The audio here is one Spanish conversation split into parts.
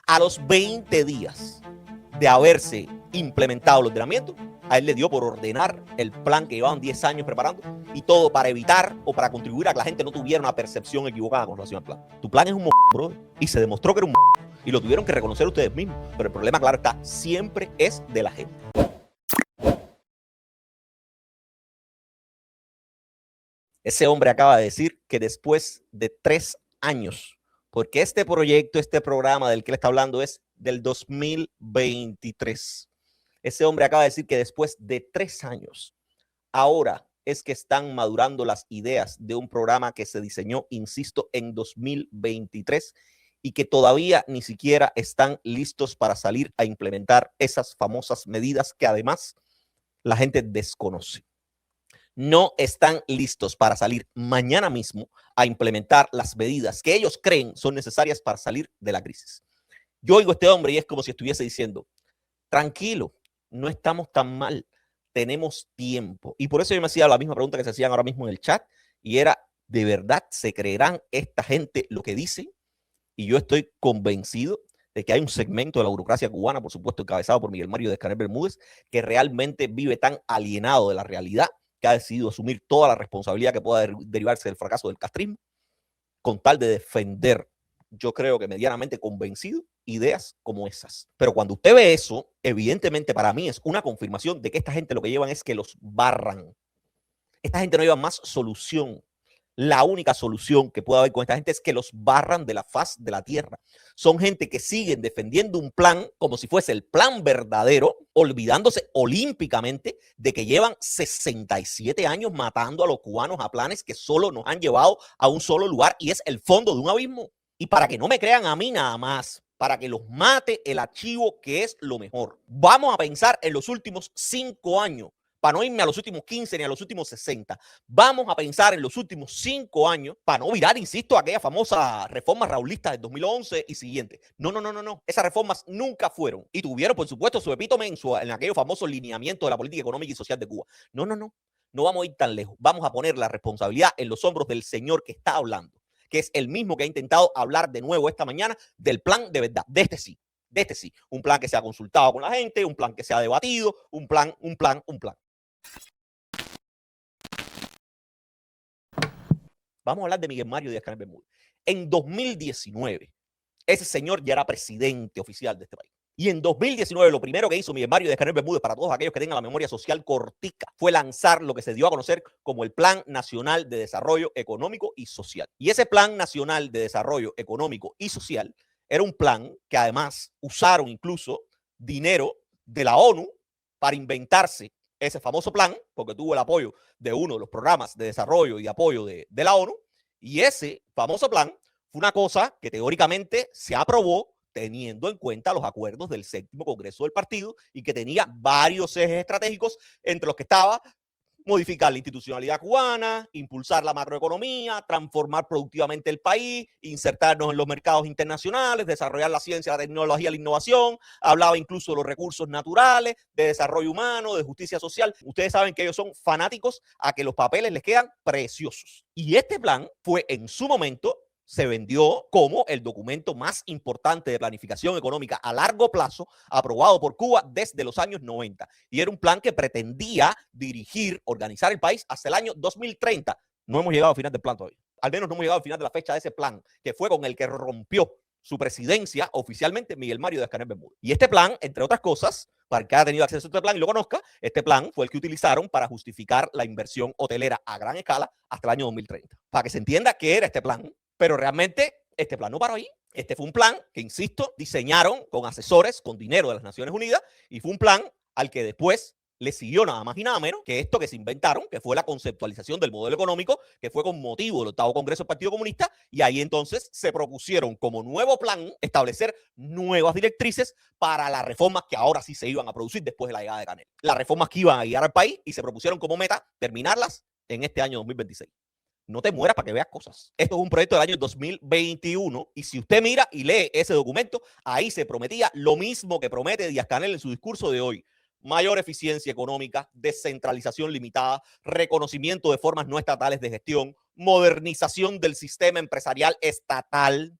A los 20 días de haberse implementado el ordenamiento, a él le dio por ordenar el plan que llevaban 10 años preparando y todo para evitar o para contribuir a que la gente no tuviera una percepción equivocada con relación al plan. Tu plan es un bro, y se demostró que era un y lo tuvieron que reconocer ustedes mismos, pero el problema, claro está, siempre es de la gente. Ese hombre acaba de decir que después de 3 años, porque este proyecto, este programa del que él está hablando es del 2023. Ese hombre acaba de decir que después de 3 años, ahora es que están madurando las ideas de un programa que se diseñó, insisto, en 2023 y que todavía ni siquiera están listos para salir a implementar esas famosas medidas que además la gente desconoce. No están listos para salir mañana mismo a implementar las medidas que ellos creen son necesarias para salir de la crisis. Yo oigo a este hombre y es como si estuviese diciendo, tranquilo, no estamos tan mal, tenemos tiempo. Y por eso yo me hacía la misma pregunta que se hacían ahora mismo en el chat, y era, ¿de verdad se creerán esta gente lo que dicen? Y yo estoy convencido de que hay un segmento de la burocracia cubana, por supuesto encabezado por Miguel Mario Descanel Bermúdez, que realmente vive tan alienado de la realidad que ha decidido asumir toda la responsabilidad que pueda derivarse del fracaso del castrismo, con tal de defender, yo creo que medianamente convencido, ideas como esas. Pero cuando usted ve eso, evidentemente para mí es una confirmación de que esta gente lo que llevan es que los barran. Esta gente no lleva más solución. La única solución que puede haber con esta gente es que los barran de la faz de la tierra. Son gente que siguen defendiendo un plan como si fuese el plan verdadero, olvidándose olímpicamente de que llevan 67 años matando a los cubanos a planes que solo nos han llevado a un solo lugar y es el fondo de un abismo. Y para que no me crean a mí nada más, para que los mate el archivo que es lo mejor. Vamos a pensar en los últimos 5 años. Para no irme a los últimos 15 ni a los últimos 60. Vamos a pensar en los últimos 5 años, para no virar, insisto, aquella famosa reforma raulista del 2011 y siguiente. No. Esas reformas nunca fueron. Y tuvieron, por supuesto, su epítome en aquellos famosos lineamientos de la política económica y social de Cuba. No. No vamos a ir tan lejos. Vamos a poner la responsabilidad en los hombros del señor que está hablando, que es el mismo que ha intentado hablar de nuevo esta mañana del plan de verdad, de este sí. Un plan que se ha consultado con la gente, un plan que se ha debatido, un plan. Vamos a hablar de Miguel Mario Díaz-Canel Bermúdez. En 2019, ese señor ya era presidente oficial de este país. Y en 2019, lo primero que hizo Miguel Mario Díaz-Canel Bermúdez, para todos aquellos que tengan la memoria social cortica, fue lanzar lo que se dio a conocer como el Plan Nacional de Desarrollo Económico y Social. Y ese Plan Nacional de Desarrollo Económico y Social era un plan que además usaron incluso dinero de la ONU para inventarse ese famoso plan, porque tuvo el apoyo de uno de los programas de desarrollo y apoyo de la ONU, y ese famoso plan fue una cosa que teóricamente se aprobó teniendo en cuenta los acuerdos del 7º Congreso del Partido y que tenía varios ejes estratégicos, entre los que estaba modificar la institucionalidad cubana, impulsar la macroeconomía, transformar productivamente el país, insertarnos en los mercados internacionales, desarrollar la ciencia, la tecnología, la innovación, hablaba incluso de los recursos naturales, de desarrollo humano, de justicia social. Ustedes saben que ellos son fanáticos a que los papeles les quedan preciosos. Y este plan fue en su momento se vendió como el documento más importante de planificación económica a largo plazo aprobado por Cuba desde los años 90. Y era un plan que pretendía dirigir, organizar el país hasta el año 2030. No hemos llegado al final del plan todavía. Al menos no hemos llegado al final de la fecha de ese plan, que fue con el que rompió su presidencia oficialmente Miguel Mario Díaz-Canel Bermúdez. Y este plan, entre otras cosas, para el que haya tenido acceso a este plan y lo conozca, este plan fue el que utilizaron para justificar la inversión hotelera a gran escala hasta el año 2030. Para que se entienda qué era este plan, pero realmente este plan no paró ahí. Este fue un plan que, insisto, diseñaron con asesores, con dinero de las Naciones Unidas, y fue un plan al que después le siguió nada más y nada menos que esto que se inventaron, que fue la conceptualización del modelo económico, que fue con motivo del 8º Congreso del Partido Comunista, y ahí entonces se propusieron como nuevo plan establecer nuevas directrices para las reformas que ahora sí se iban a producir después de la llegada de Canel. Las reformas que iban a guiar al país y se propusieron como meta terminarlas en este año 2026. No te mueras para que veas cosas. Esto es un proyecto del año 2021 y si usted mira y lee ese documento, ahí se prometía lo mismo que promete Díaz-Canel en su discurso de hoy. Mayor eficiencia económica, descentralización limitada, reconocimiento de formas no estatales de gestión, modernización del sistema empresarial estatal.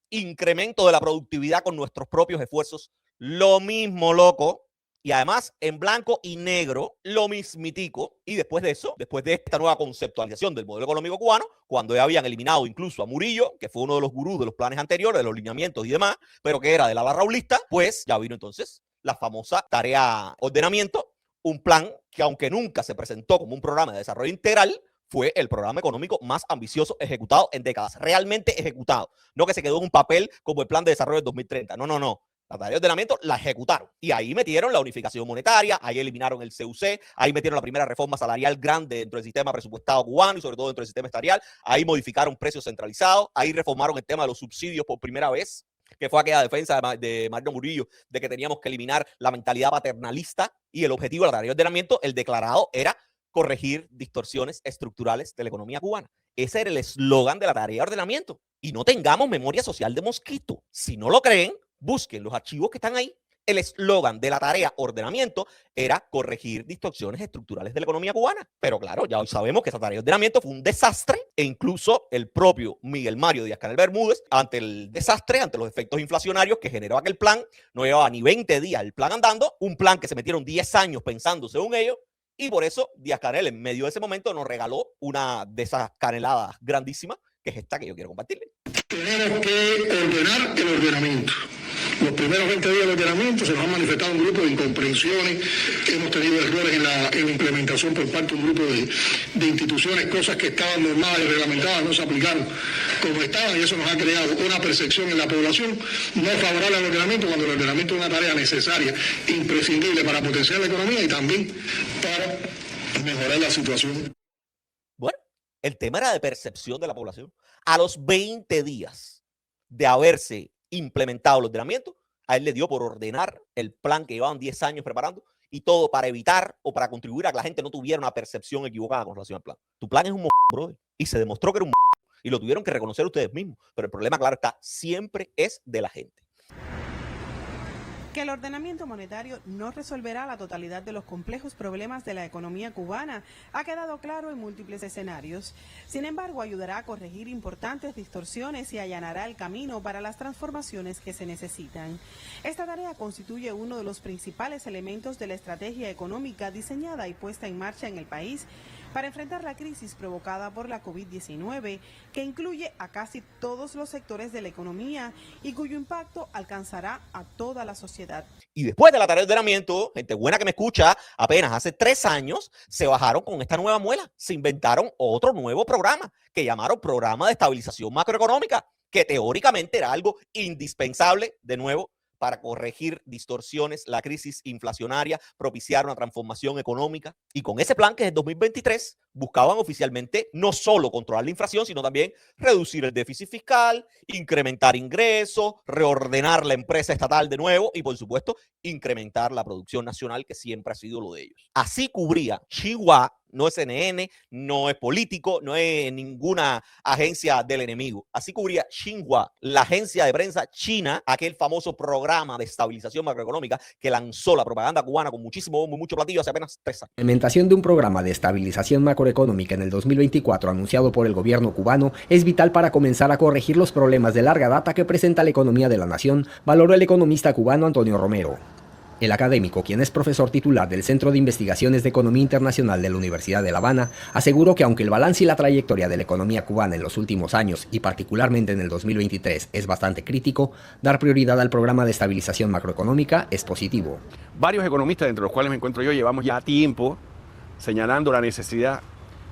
incremento de la productividad con nuestros propios esfuerzos. Lo mismo, loco. Y además, en blanco y negro, lo mismitico. Y después de eso, después de esta nueva conceptualización del modelo económico cubano, cuando ya habían eliminado incluso a Murillo, que fue uno de los gurús de los planes anteriores, de los lineamientos y demás, pero que era de la barra raulista, pues ya vino entonces la famosa tarea ordenamiento, un plan que aunque nunca se presentó como un programa de desarrollo integral, fue el programa económico más ambicioso ejecutado en décadas, realmente ejecutado. No que se quedó en un papel como el plan de desarrollo del 2030. No, no, no. La tarea de ordenamiento la ejecutaron. Y ahí metieron la unificación monetaria, ahí eliminaron el CUC, ahí metieron la primera reforma salarial grande dentro del sistema presupuestado cubano y sobre todo dentro del sistema estatal. Ahí modificaron precios centralizados, ahí reformaron el tema de los subsidios por primera vez, que fue aquella defensa de Mario Murillo de que teníamos que eliminar la mentalidad paternalista y el objetivo de la tarea de ordenamiento, el declarado, era corregir distorsiones estructurales de la economía cubana. Ese era el eslogan de la tarea de ordenamiento. Y no tengamos memoria social de mosquito. Si no lo creen, busquen los archivos que están ahí. El eslogan de la tarea ordenamiento era corregir distorsiones estructurales de la economía cubana. Pero claro, ya hoy sabemos que esa tarea de ordenamiento fue un desastre e incluso el propio Miguel Mario Díaz-Canel Bermúdez, ante el desastre, ante los efectos inflacionarios que generó aquel plan, no llevaba ni 20 días el plan andando, un plan que se metieron 10 años pensando según ellos, y por eso Díaz-Canel en medio de ese momento nos regaló una de esas caneladas grandísimas, que es esta que yo quiero compartirle. Tenemos que ordenar el ordenamiento. Los primeros 20 días de ordenamiento se nos han manifestado un grupo de incomprensiones, hemos tenido errores en la implementación por parte de un grupo de instituciones, cosas que estaban normadas y reglamentadas no se aplicaron como estaban y eso nos ha creado una percepción en la población no favorable al ordenamiento cuando el ordenamiento es una tarea necesaria, imprescindible para potenciar la economía y también para mejorar la situación. Bueno, el tema era de percepción de la población. A los 20 días de haberse implementado el ordenamiento, a él le dio por ordenar el plan que llevaban 10 años preparando y todo para evitar o para contribuir a que la gente no tuviera una percepción equivocada con relación al plan. Tu plan es un brother, y se demostró que era un y lo tuvieron que reconocer ustedes mismos, pero el problema, claro está, siempre es de la gente. Que el ordenamiento monetario no resolverá la totalidad de los complejos problemas de la economía cubana ha quedado claro en múltiples escenarios. Sin embargo, ayudará a corregir importantes distorsiones y allanará el camino para las transformaciones que se necesitan. Esta tarea constituye uno de los principales elementos de la estrategia económica diseñada y puesta en marcha en el país para enfrentar la crisis provocada por la COVID-19, que incluye a casi todos los sectores de la economía y cuyo impacto alcanzará a toda la sociedad. Y después de la tarea de ordenamiento, gente buena que me escucha, apenas hace 3 años se bajaron con esta nueva muela. Se inventaron otro nuevo programa que llamaron Programa de Estabilización Macroeconómica, que teóricamente era algo indispensable, de nuevo, para corregir distorsiones, la crisis inflacionaria, propiciar una transformación económica. Y con ese plan, que es el 2023, buscaban oficialmente no solo controlar la inflación, sino también reducir el déficit fiscal, incrementar ingresos, reordenar la empresa estatal de nuevo y, por supuesto, incrementar la producción nacional, que siempre ha sido lo de ellos. Así cubría Xinhua. No es CNN, no es político, no es ninguna agencia del enemigo. Así cubría Xinhua, la agencia de prensa china, aquel famoso programa de estabilización macroeconómica que lanzó la propaganda cubana con muchísimo bombo y mucho platillo hace apenas 3 años. La implementación de un programa de estabilización macroeconómica en el 2024 anunciado por el gobierno cubano es vital para comenzar a corregir los problemas de larga data que presenta la economía de la nación, valoró el economista cubano Antonio Romero. El académico, quien es profesor titular del Centro de Investigaciones de Economía Internacional de la Universidad de La Habana, aseguró que aunque el balance y la trayectoria de la economía cubana en los últimos años, y particularmente en el 2023, es bastante crítico, dar prioridad al programa de estabilización macroeconómica es positivo. Varios economistas, entre los cuales me encuentro yo, llevamos ya tiempo señalando la necesidad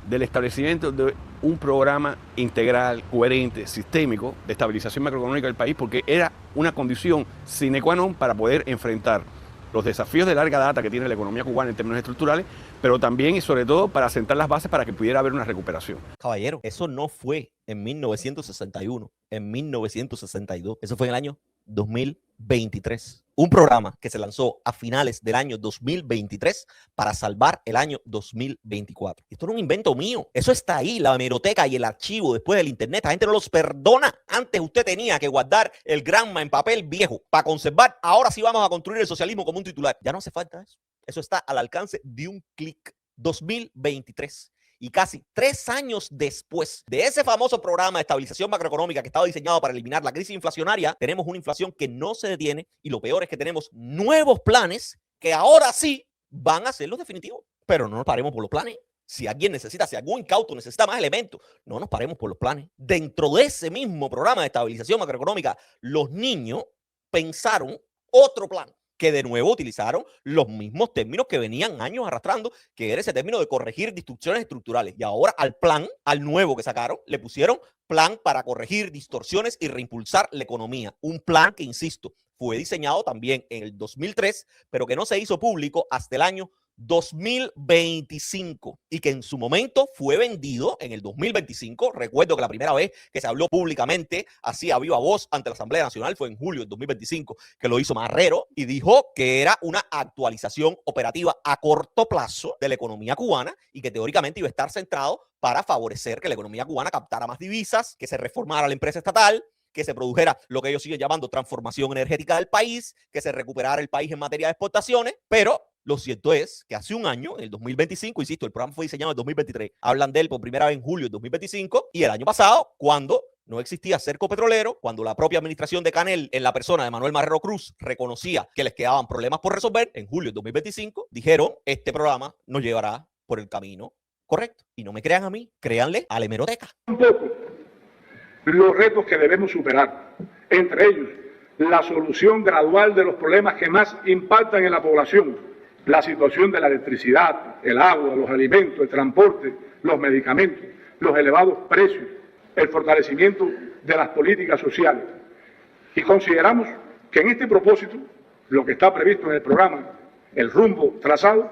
del establecimiento de un programa integral, coherente, sistémico de estabilización macroeconómica del país, porque era una condición sine qua non para poder enfrentar los desafíos de larga data que tiene la economía cubana en términos estructurales, pero también y sobre todo para sentar las bases para que pudiera haber una recuperación. Caballero, eso no fue en 1961, en 1962, eso fue en el año 2023. Un programa que se lanzó a finales del año 2023 para salvar el año 2024. Esto no es un invento mío. Eso está ahí, la hemeroteca y el archivo después del internet. La gente no los perdona. Antes usted tenía que guardar el granma en papel viejo para conservar. Ahora sí vamos a construir el socialismo como un titular. Ya no hace falta eso. Eso está al alcance de un clic. 2023. Y casi 3 años después de ese famoso programa de estabilización macroeconómica que estaba diseñado para eliminar la crisis inflacionaria, tenemos una inflación que no se detiene y lo peor es que tenemos nuevos planes que ahora sí van a ser los definitivos. Pero no nos paremos por los planes. Si alguien necesita, si algún incauto necesita más elementos, no nos paremos por los planes. Dentro de ese mismo programa de estabilización macroeconómica, los niños pensaron otro plan, que de nuevo utilizaron los mismos términos que venían años arrastrando, que era ese término de corregir distorsiones estructurales. Y ahora al plan, al nuevo que sacaron, le pusieron plan para corregir distorsiones y reimpulsar la economía. Un plan que, insisto, fue diseñado también en el 2003, pero que no se hizo público hasta el año 2025 y que en su momento fue vendido en el 2025. Recuerdo que la primera vez que se habló públicamente así a viva voz ante la Asamblea Nacional fue en julio del 2025, que lo hizo Marrero y dijo que era una actualización operativa a corto plazo de la economía cubana y que teóricamente iba a estar centrado para favorecer que la economía cubana captara más divisas, que se reformara la empresa estatal, que se produjera lo que ellos siguen llamando transformación energética del país, que se recuperara el país en materia de exportaciones, pero lo cierto es que hace un año, en el 2025, insisto, el programa fue diseñado en el 2023, hablan de él por primera vez en julio del 2025, y el año pasado, cuando no existía cerco petrolero, cuando la propia administración de Canel, en la persona de Manuel Marrero Cruz, reconocía que les quedaban problemas por resolver, en julio del 2025, dijeron, este programa nos llevará por el camino correcto. Y no me crean a mí, créanle a la hemeroteca. Un poco los retos que debemos superar, entre ellos la solución gradual de los problemas que más impactan en la población, la situación de la electricidad, el agua, los alimentos, el transporte, los medicamentos, los elevados precios, el fortalecimiento de las políticas sociales. Y consideramos que en este propósito, lo que está previsto en el programa, el rumbo trazado,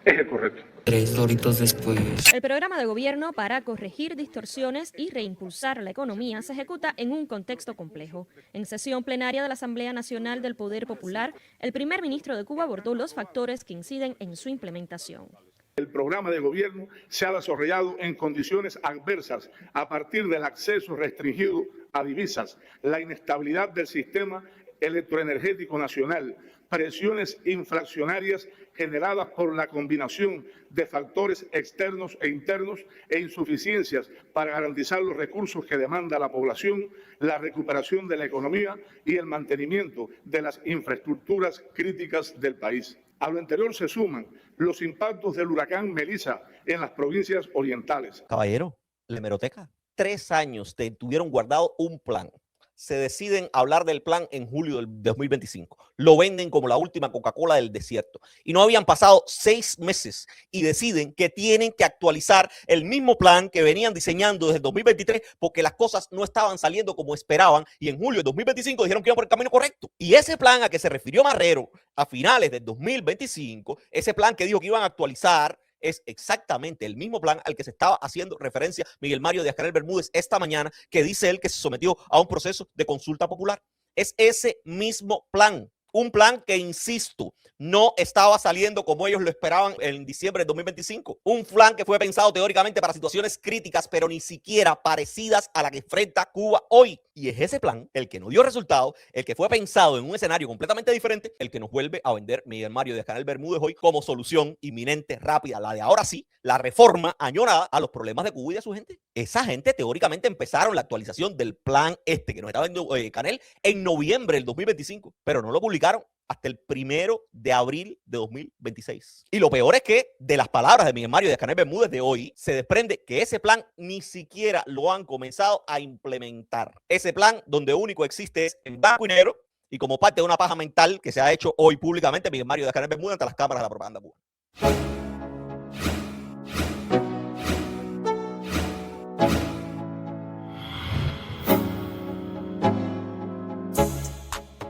es el correcto. 3 doritos después. El programa de gobierno para corregir distorsiones y reimpulsar la economía se ejecuta en un contexto complejo. En sesión plenaria de la Asamblea Nacional del Poder Popular, el primer ministro de Cuba abordó los factores que inciden en su implementación. El programa de gobierno se ha desarrollado en condiciones adversas a partir del acceso restringido a divisas, la inestabilidad del sistema electroenergético nacional, presiones inflacionarias generadas por la combinación de factores externos e internos e insuficiencias para garantizar los recursos que demanda la población, la recuperación de la economía y el mantenimiento de las infraestructuras críticas del país. A lo anterior se suman los impactos del huracán Melissa en las provincias orientales. Caballero, la hemeroteca, 3 años tuvieron guardado un plan. Se deciden hablar del plan en julio del 2025. Lo venden como la última Coca-Cola del desierto. Y no habían pasado 6 meses y deciden que tienen que actualizar el mismo plan que venían diseñando desde el 2023 porque las cosas no estaban saliendo como esperaban y en julio del 2025 dijeron que iban por el camino correcto. Y ese plan a que se refirió Marrero a finales del 2025, ese plan que dijo que iban a actualizar, es exactamente el mismo plan al que se estaba haciendo referencia Miguel Mario Díaz-Canel Bermúdez esta mañana, que dice él que se sometió a un proceso de consulta popular. Es ese mismo plan. Un plan que, insisto, no estaba saliendo como ellos lo esperaban en diciembre de 2025. Un plan que fue pensado teóricamente para situaciones críticas, pero ni siquiera parecidas a la que enfrenta Cuba hoy. Y es ese plan el que no dio resultado, el que fue pensado en un escenario completamente diferente, el que nos vuelve a vender Miguel Mario Díaz-Canel Bermúdez hoy como solución inminente, rápida, la de ahora sí, la reforma añorada a los problemas de Cuba y de su gente. Esa gente teóricamente empezaron la actualización del plan que nos estaba dando Canel en noviembre del 2025, pero no lo publicaron hasta el 1 de abril de 2026. Y lo peor es que de las palabras de Miguel Mario Díaz-Canel Bermúdez de hoy se desprende que ese plan ni siquiera lo han comenzado a implementar. Ese plan donde único existe es en blanco y negro y como parte de una paja mental que se ha hecho hoy públicamente Miguel Mario Díaz-Canel Bermúdez ante las cámaras de la propaganda cubana.